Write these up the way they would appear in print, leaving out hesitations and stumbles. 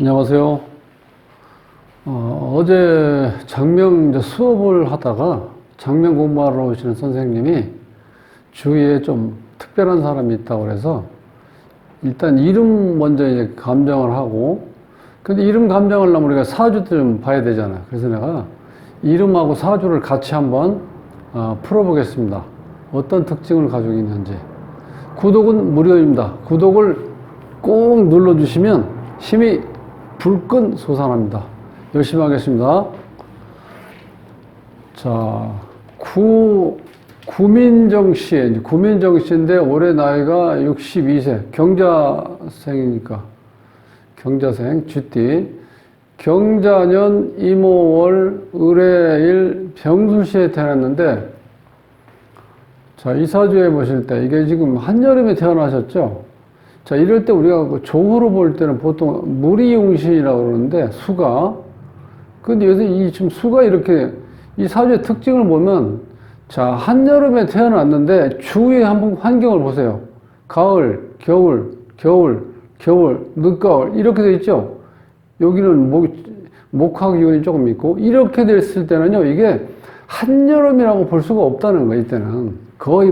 안녕하세요. 어제 장명 이제 수업을 하다가 장명 공부하러 오시는 선생님이 주위에 좀 특별한 사람이 있다고 그래서 일단 이름 먼저 이제 감정을 하고, 근데 이름 감정하려면 우리가 사주도 좀 봐야 되잖아. 그래서 내가 이름하고 사주를 같이 한번 풀어보겠습니다. 어떤 특징을 가지고 있는지. 구독은 무료입니다. 구독을 꼭 눌러주시면 힘이 불끈 솟아납니다. 열심히 하겠습니다. 자, 구민정 씨, 구민정 씨인데 올해 나이가 62세, 경자생이니까 경자생, 쥐띠, 경자년 임오월 을해일 병술시에 태어났는데, 자, 이 사주에 보실 때 이게 지금 한여름에 태어나셨죠? 자, 이럴 때 우리가 그 조후로 볼 때는 보통 무리용신이라고 그러는데, 수가. 근데 요새 지금 수가 이렇게, 이 사주의 특징을 보면, 자, 한여름에 태어났는데, 주위에 한번 환경을 보세요. 가을, 겨울, 겨울, 겨울, 늦가을, 이렇게 돼 있죠? 여기는 목화 기운이 조금 있고, 이렇게 됐을 때는요, 이게 한여름이라고 볼 수가 없다는 거예요, 이때는. 거의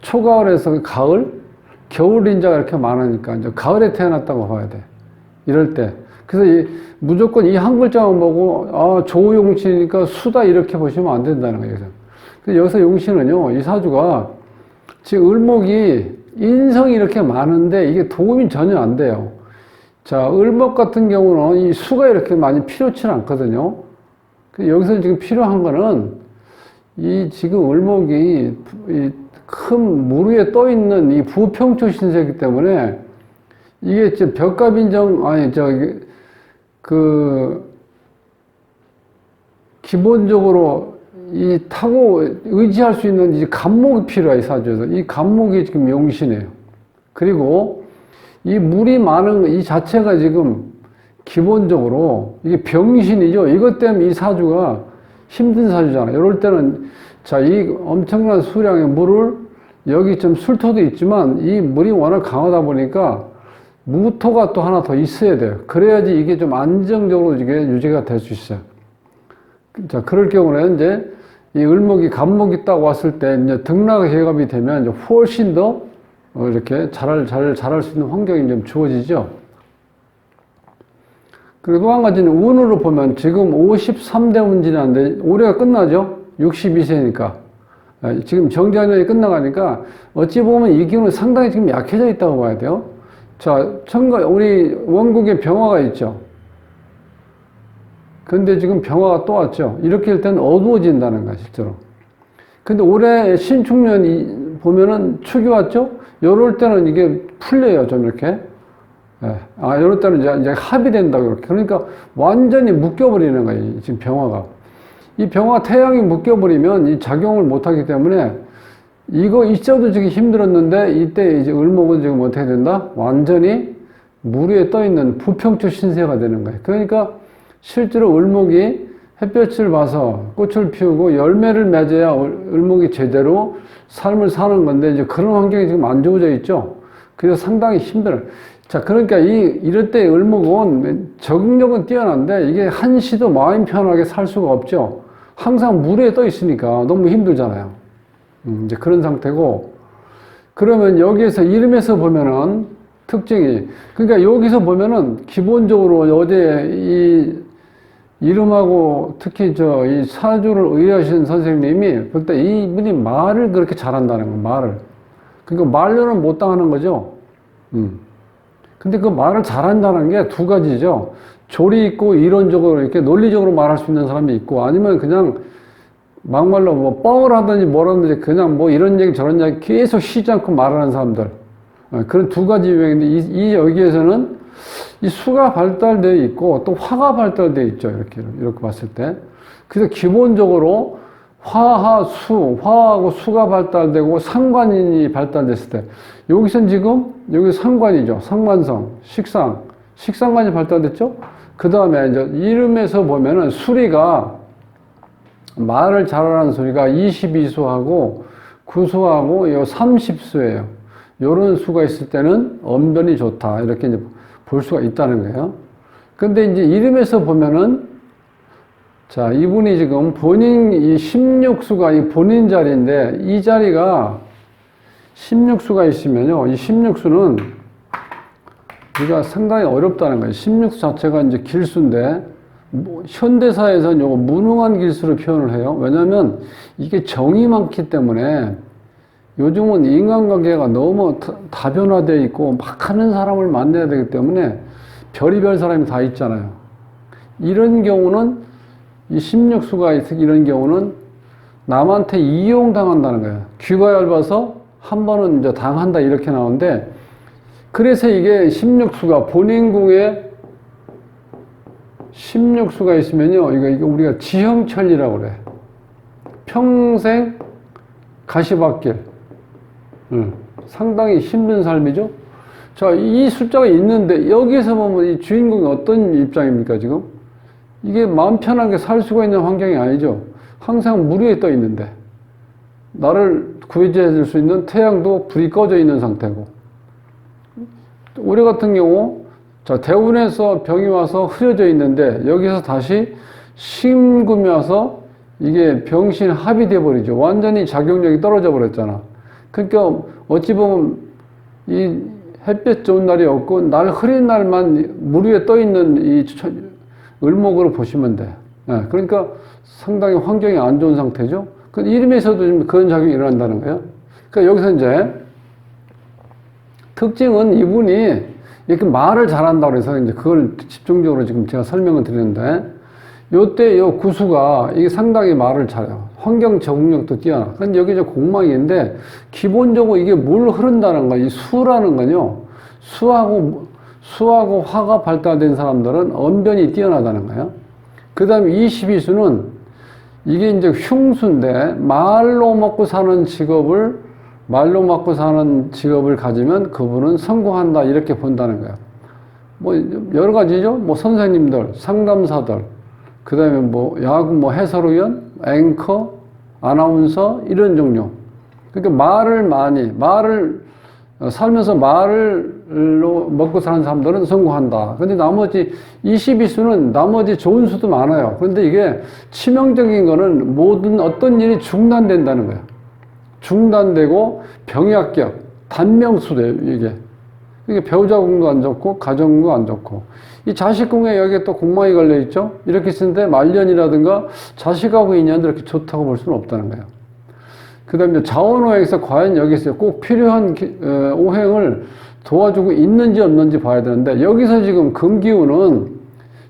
초가을에서 가을? 겨울 인자가 이렇게 많으니까 이제 가을에 태어났다고 봐야 돼. 이럴 때. 그래서 무조건 이 한 글자만 보고 조용신이니까 수다 이렇게 보시면 안 된다는 거예요. 그래서 여기서 용신은요, 이 사주가 지금 을목이 인성이 이렇게 많은데 이게 도움이 전혀 안 돼요. 자, 을목 같은 경우는 이 수가 이렇게 많이 필요치는 않거든요. 여기서 지금 필요한 거는 이 지금 을목이 큰 물 위에 떠 있는 이 부평초 신세이기 때문에 이게 지금 벽갑인정, 기본적으로 이 타고 의지할 수 있는 이 간목이 필요해, 이 사주에서. 이 간목이 지금 용신이에요. 그리고 이 물이 많은 이 자체가 지금 기본적으로 이게 병신이죠. 이것 때문에 이 사주가 힘든 사주잖아요. 이럴 때는 자, 이 엄청난 수량의 물을 여기 좀 술토도 있지만 이 물이 워낙 강하다 보니까 무토가 또 하나 더 있어야 돼요. 그래야지 이게 좀 안정적으로 이게 유지가 될 수 있어요. 자, 그럴 경우는 이제 이 을목이 간목이 딱 왔을 때 이제 등락해갑이 되면 이제 훨씬 더 이렇게 잘할 수 있는 환경이 좀 주어지죠. 그리고 또 한 가지는 운으로 보면 지금 53대 운진인데 올해가 끝나죠? 62세니까. 지금 정제년이 끝나가니까 어찌 보면 이 기운은 상당히 지금 약해져 있다고 봐야 돼요. 자, 우리 원국에 병화가 있죠. 근데 지금 병화가 또 왔죠. 이렇게 할 때는 어두워진다는 거야, 실제로. 근데 올해 신축년 보면은 축이 왔죠? 요럴 때는 이게 풀려요, 좀 이렇게. 요럴 때는 이제 합이 된다고, 이렇게. 그러니까 완전히 묶여버리는 거예요, 지금 병화가. 이 병화 태양이 묶여버리면 이 작용을 못하기 때문에 이거 있어도 지금 힘들었는데 이때 이제 을목은 지금 어떻게 된다? 완전히 물 위에 떠 있는 부평초 신세가 되는 거예요. 그러니까 실제로 을목이 햇볕을 봐서 꽃을 피우고 열매를 맺어야 을목이 제대로 삶을 사는 건데 이제 그런 환경이 지금 안 좋아져 있죠. 그래서 상당히 힘들어요. 자, 그러니까 이럴 때 을목은 적응력은 뛰어난데 이게 한시도 마음 편하게 살 수가 없죠. 항상 물 위에 떠 있으니까 너무 힘들잖아요. 이제 그런 상태고, 그러면 여기에서 이름에서 보면은 특징이, 그러니까 여기서 보면은 기본적으로 어제 이 이름하고 특히 이 사주를 의뢰하신 선생님이 볼 때 이분이 말을 그렇게 잘한다는 거예요, 말을. 그러니까 말로는 못 당하는 거죠. 근데 그 말을 잘한다는 게 두 가지죠. 조리 있고 이론적으로 이렇게 논리적으로 말할 수 있는 사람이 있고, 아니면 그냥 막말로 뻥을 하든지 뭐라든지 그냥 이런 얘기 저런 얘기 계속 쉬지 않고 말하는 사람들. 그런 두 가지 유형인데 여기에서는 이 수가 발달되어 있고 또 화가 발달되어 있죠. 이렇게 봤을 때. 그래서 기본적으로 화하고 수가 발달되고 상관인이 발달됐을 때, 여기선 지금 여기 상관이죠. 상관성, 식상관이 발달됐죠. 그 다음에 이제 이름에서 보면은 수리가 말을 잘하는 수리가 22수하고 9수하고 30수예요. 요런 수가 있을 때는 언변이 좋다. 이렇게 이제 볼 수가 있다는 거예요. 근데 이제 이름에서 보면은, 자, 이분이 지금 본인, 이 16수가 이 본인 자리인데, 이 자리가 16수가 있으면요, 이 16수는 우리가 상당히 어렵다는 거예요. 16수 자체가 이제 길수인데, 뭐 현대사에서는 요거 무능한 길수로 표현을 해요. 왜냐면 이게 정이 많기 때문에 요즘은 인간관계가 너무 다변화되어 있고 막 하는 사람을 만나야 되기 때문에 별의별 사람이 다 있잖아요. 이런 경우는 이 16수가 이런 경우는 남한테 이용당한다는 거예요. 귀가 얇아서 한 번은 이제 당한다 이렇게 나오는데 그래서 이게 16수가 본인궁에 16수가 있으면요. 이거 우리가 지형천리라고 그래. 평생 가시밭길. 상당히 힘든 삶이죠. 자, 이 숫자가 있는데 여기에서 보면 이 주인공이 어떤 입장입니까, 지금? 이게 마음 편하게 살 수가 있는 환경이 아니죠. 항상 물 위에 떠 있는데 나를 구해줘 줄 수 있는 태양도 불이 꺼져 있는 상태고 올해 같은 경우 자, 대운에서 병이 와서 흐려져 있는데 여기서 다시 신금이 와서 이게 병신 합이 돼 버리죠. 완전히 작용력이 떨어져 버렸잖아. 그러니까 어찌 보면 이 햇볕 좋은 날이 없고 날 흐린 날만 물 위에 떠 있는 이 을목으로 보시면 돼. 네, 그러니까 상당히 환경이 안 좋은 상태죠. 그 이름에서도 좀 그런 작용이 일어난다는 거예요. 그러니까 여기서 이제 특징은 이분이 이렇게 말을 잘한다고 해서 이제 그걸 집중적으로 지금 제가 설명을 드리는데 요때 요 구수가 이게 상당히 말을 잘해요. 환경 적응력도 뛰어나. 근데 여기 이제 공망인데 기본적으로 이게 물 흐른다는 거, 이 수라는 건요. 수하고 화가 발달된 사람들은 언변이 뛰어나다는 거예요. 그 다음에 22수는 이게 이제 흉수인데 말로 먹고 사는 직업을 가지면 그분은 성공한다 이렇게 본다는 거예요. 뭐 여러 가지죠. 뭐 선생님들, 상담사들, 그 다음에 뭐 야구 뭐 해설위원, 앵커, 아나운서 이런 종류. 그러니까 살면서 말로 먹고 사는 사람들은 성공한다. 근데 나머지 22수는 나머지 좋은 수도 많아요. 그런데 이게 치명적인 거는 모든 어떤 일이 중단된다는 거예요. 중단되고 병약격, 단명수돼요, 이게. 이게 배우자궁도 안 좋고, 가정도 안 좋고. 이 자식궁에 여기에 또 공망이 걸려있죠? 이렇게 쓰는데 말년이라든가 자식하고 인연도 이렇게 좋다고 볼 수는 없다는 거예요. 그 다음에 자원오행에서 과연 여기서 꼭 필요한 오행을 도와주고 있는지 없는지 봐야 되는데 여기서 지금 금기운은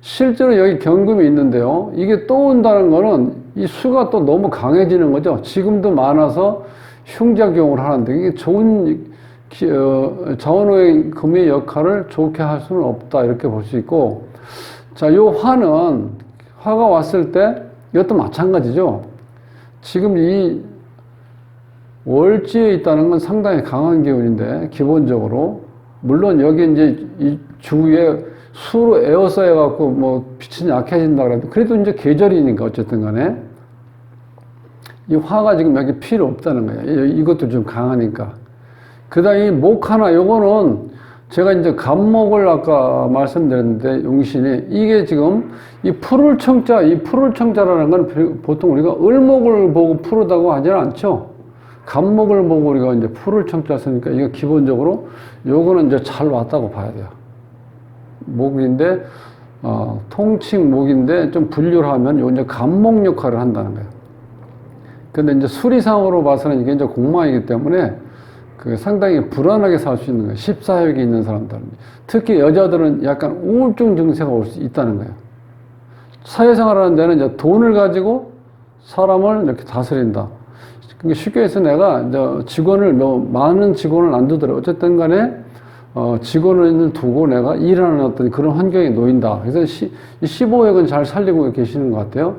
실제로 여기 경금이 있는데요. 이게 또 온다는 거는 이 수가 또 너무 강해지는 거죠. 지금도 많아서 흉작용을 하는데 이게 좋은 자원오행 금의 역할을 좋게 할 수는 없다 이렇게 볼 수 있고 자, 요 화가 왔을 때 이것도 마찬가지죠. 지금 이 월지에 있다는 건 상당히 강한 기운인데 기본적으로 물론 여기 이제 이 주위에 수로 에어싸여 갖고 뭐 빛이 약해진다 그래도 이제 계절이니까 어쨌든 간에 이 화가 지금 여기 필요 없다는 거예요. 이것도 좀 강하니까. 그 다음에 이 목하나 요거는 제가 이제 간목을 아까 말씀드렸는데 용신이 이게 지금 이 푸를 청자라는 건 보통 우리가 을목을 보고 푸르다고 하지는 않죠. 간목을 보고 우리가 이제 풀을 청자 쓰니까 이거 기본적으로 요거는 이제 잘 왔다고 봐야 돼요. 목인데, 통칭 목인데 좀 분류를 하면 요 이제 간목 역할을 한다는 거예요. 근데 이제 수리상으로 봐서는 이게 이제 공망이기 때문에 그 상당히 불안하게 살 수 있는 거예요. 14핵이 있는 사람들은. 특히 여자들은 약간 우울증 증세가 올 수 있다는 거예요. 사회생활 하는 데는 이제 돈을 가지고 사람을 이렇게 다스린다. 쉽게 해서 내가 이제 많은 직원을 안 두더라도 어쨌든 간에, 직원을 두고 내가 일하는 어떤 그런 환경에 놓인다. 그래서 15핵은 잘 살리고 계시는 것 같아요.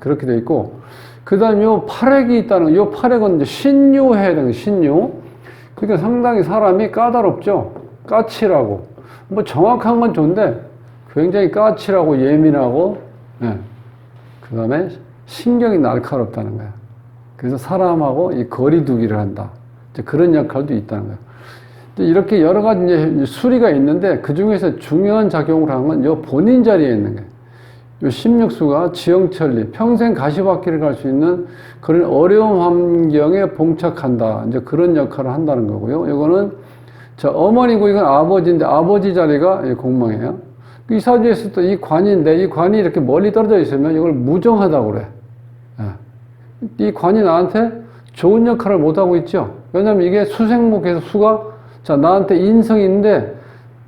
그렇게 돼 있고. 그 다음에 요 8핵이 있다는, 요 8핵은 이제 신유해야 되는 신유. 그러니까 상당히 사람이 까다롭죠. 까칠하고. 뭐 정확한 건 좋은데 굉장히 까칠하고 예민하고, 네. 그 다음에 신경이 날카롭다는 거야. 그래서 사람하고 이 거리두기를 한다. 이제 그런 역할도 있다는 거예요. 이렇게 여러 가지 이제 수리가 있는데 그 중에서 중요한 작용을 하는 건 요 본인 자리에 있는 거예요. 요 16수가 지형천리, 평생 가시밭길을 갈 수 있는 그런 어려운 환경에 봉착한다. 이제 그런 역할을 한다는 거고요. 이거는 자, 어머니고 이건 아버지인데 아버지 자리가 공망이에요. 이 사주에서 또 이 관인데 이 관이 이렇게 멀리 떨어져 있으면 이걸 무정하다고 그래. 이 관이 나한테 좋은 역할을 못하고 있죠. 왜냐면 이게 수생목에서 수가 자, 나한테 인성인데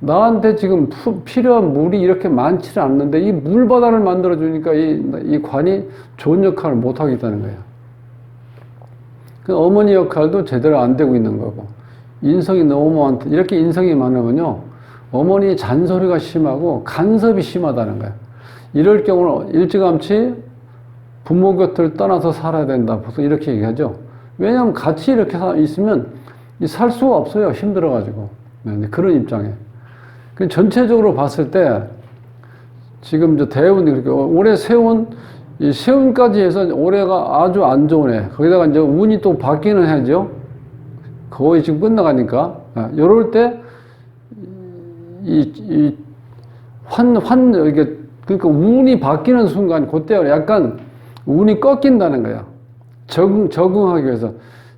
나한테 지금 필요한 물이 이렇게 많지는 않는데 이 물바다를 만들어주니까 이 관이 좋은 역할을 못하겠다는 거예요. 그 어머니 역할도 제대로 안 되고 있는 거고 인성이 너무 많다. 이렇게 인성이 많으면요 어머니 잔소리가 심하고 간섭이 심하다는 거예요. 이럴 경우는 일찌감치 부모 곁을 떠나서 살아야 된다. 보통 이렇게 얘기하죠. 왜냐하면 같이 이렇게 있으면 살 수가 없어요. 힘들어가지고. 그런 입장에. 전체적으로 봤을 때 지금 이제 대운이 그렇게 올해 세운 이 세운까지 해서 올해가 아주 안 좋으네. 거기다가 이제 운이 또 바뀌는 해죠. 거의 지금 끝나가니까. 이럴 때 이게 그러니까 운이 바뀌는 순간 그때 약간 운이 꺾인다는 거야. 적응하기 위해서.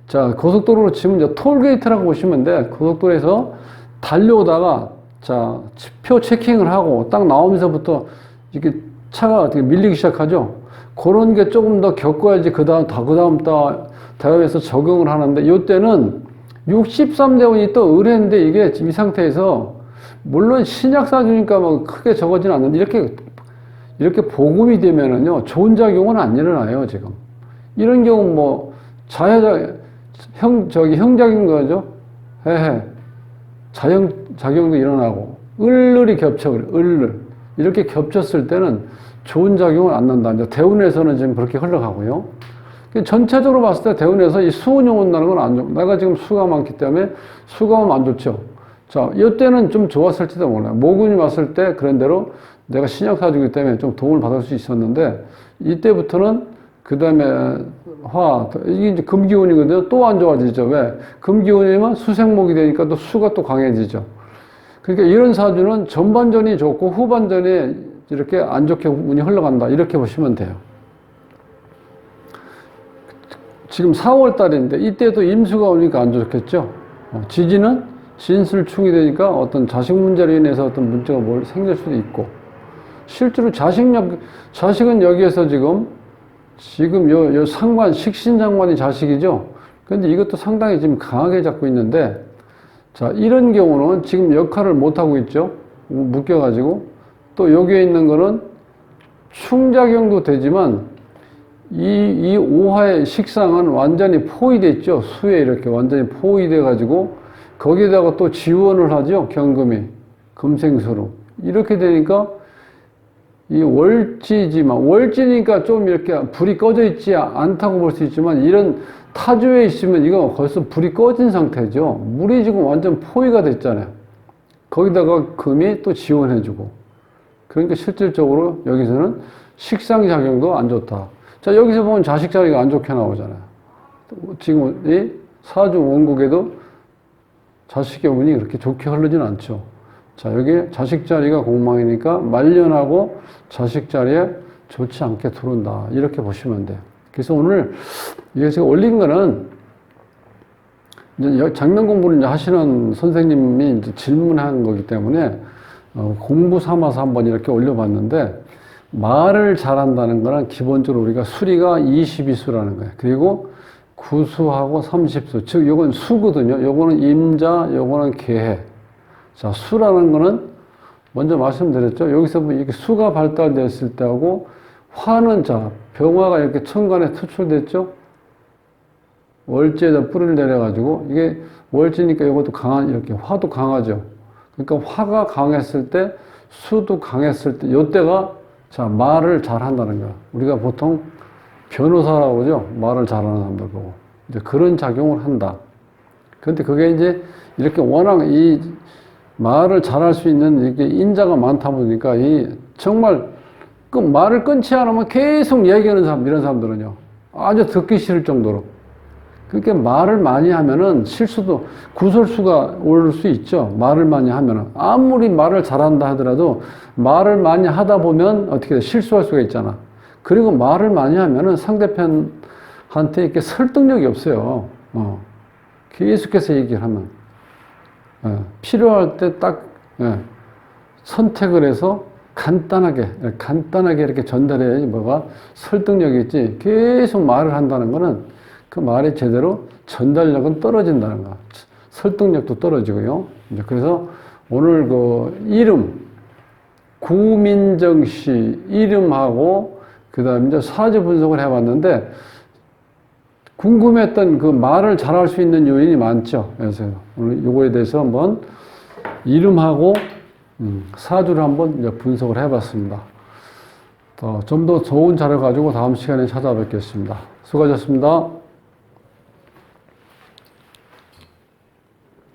자, 고속도로로 치면 이제 톨게이트라고 보시면 돼. 고속도로에서 달려오다가 자, 표 체킹을 하고 딱 나오면서부터 이렇게 차가 어떻게 밀리기 시작하죠. 그런 게 조금 더 겪어야지 그 다음 대회에서 적응을 하는데 이때는 63대 운이 또 의뢰인데 이게 지금 이 상태에서 물론 신약 사주니까 뭐 크게 적어지는 않는데 이렇게 복음이 되면은요 좋은 작용은 안 일어나요 지금. 이런 경우 뭐 형작인 거죠. 자형작용도 일어나고 을을이 겹쳐 그래. 을을 이렇게 겹쳤을 때는 좋은 작용은 안 난다. 이제 대운에서는 지금 그렇게 흘러가고요. 전체적으로 봤을 때 대운에서 이 수운이 온다는 건 안 좋고 내가 지금 수가 많기 때문에 수가 오면 안 좋죠. 자, 이때는 좀 좋았을지도 몰라요. 모군이 왔을 때 그런 대로 내가 신약 사주기 때문에 좀 도움을 받을 수 있었는데 이때부터는 그 다음에 이게 이제 금기운이거든요. 또 안 좋아지죠. 왜? 금기운이면 수생목이 되니까 또 수가 또 강해지죠. 그러니까 이런 사주는 전반전이 좋고 후반전에 이렇게 안 좋게 운이 흘러간다. 이렇게 보시면 돼요. 지금 4월 달인데 이때도 임수가 오니까 안 좋겠죠. 지지는 진술충이 되니까 어떤 자식 문제로 인해서 어떤 문제가 생길 수도 있고 실제로 자식은 여기에서 지금 요 상관, 식신장관이 자식이죠. 근데 이것도 상당히 지금 강하게 잡고 있는데, 자, 이런 경우는 지금 역할을 못하고 있죠. 묶여가지고. 또 여기에 있는 거는 충작용도 되지만, 이 오화의 식상은 완전히 포위됐죠. 수에 이렇게 완전히 포위돼가지고, 거기에다가 또 지원을 하죠. 경금이. 금생수로. 이렇게 되니까, 이 월지지만 월지니까 좀 이렇게 불이 꺼져 있지 않다고 볼 수 있지만 이런 타주에 있으면 이거 벌써 불이 꺼진 상태죠. 물이 지금 완전 포위가 됐잖아요. 거기다가 금이 또 지원해주고 그러니까 실질적으로 여기서는 식상작용도 안 좋다. 자, 여기서 보면 자식 자리가 안 좋게 나오잖아요. 지금 이 사주 원국에도 자식의 운이 그렇게 좋게 흐르진 않죠. 자, 여기 자식 자리가 공망이니까 말년하고 자식 자리에 좋지 않게 들어온다. 이렇게 보시면 돼요. 그래서 오늘 이게 제가 올린 거는 이제 작년 공부를 이제 하시는 선생님이 이제 질문한 거기 때문에 공부 삼아서 한번 이렇게 올려봤는데 말을 잘한다는 거는 기본적으로 우리가 수리가 22수라는 거예요. 그리고 구수하고 30수. 즉, 요건 수거든요. 요거는 임자, 요거는 계해. 자, 수라는 거는 먼저 말씀드렸죠. 여기서 이렇게 수가 발달됐을 때하고 화는 자, 병화가 이렇게 천간에 투출됐죠. 월지에다 뿌리를 내려가지고 이게 월지니까 이것도 이렇게 화도 강하죠. 그러니까 화가 강했을 때 수도 강했을 때 이때가 자, 말을 잘 한다는 거야. 우리가 보통 변호사라고 그러죠. 말을 잘하는 사람들 보고. 이제 그런 작용을 한다. 그런데 그게 이제 이렇게 워낙 이 말을 잘할 수 있는 이렇게 인자가 많다 보니까 정말 그 말을 끊지 않으면 계속 얘기하는 사람, 이런 사람들은요. 아주 듣기 싫을 정도로. 그러니까 말을 많이 하면은 실수도, 구설수가 오를 수 있죠. 말을 많이 하면은. 아무리 말을 잘한다 하더라도 말을 많이 하다 보면 어떻게 돼? 실수할 수가 있잖아. 그리고 말을 많이 하면은 상대편한테 이렇게 설득력이 없어요. 계속해서 얘기를 하면. 필요할 때 딱, 선택을 해서 간단하게 이렇게 전달해야지 뭐가 설득력이 있지. 계속 말을 한다는 거는 그 말이 제대로 전달력은 떨어진다는 거. 설득력도 떨어지고요. 이제 그래서 오늘 그 이름, 구민정 씨 이름하고 그 다음에 이제 사주 분석을 해봤는데 궁금했던 그 말을 잘할 수 있는 요인이 많죠. 그래서 오늘 요거에 대해서 한번 이름하고 사주를 한번 이제 분석을 해봤습니다. 좀 더 좋은 자료 가지고 다음 시간에 찾아뵙겠습니다. 수고하셨습니다.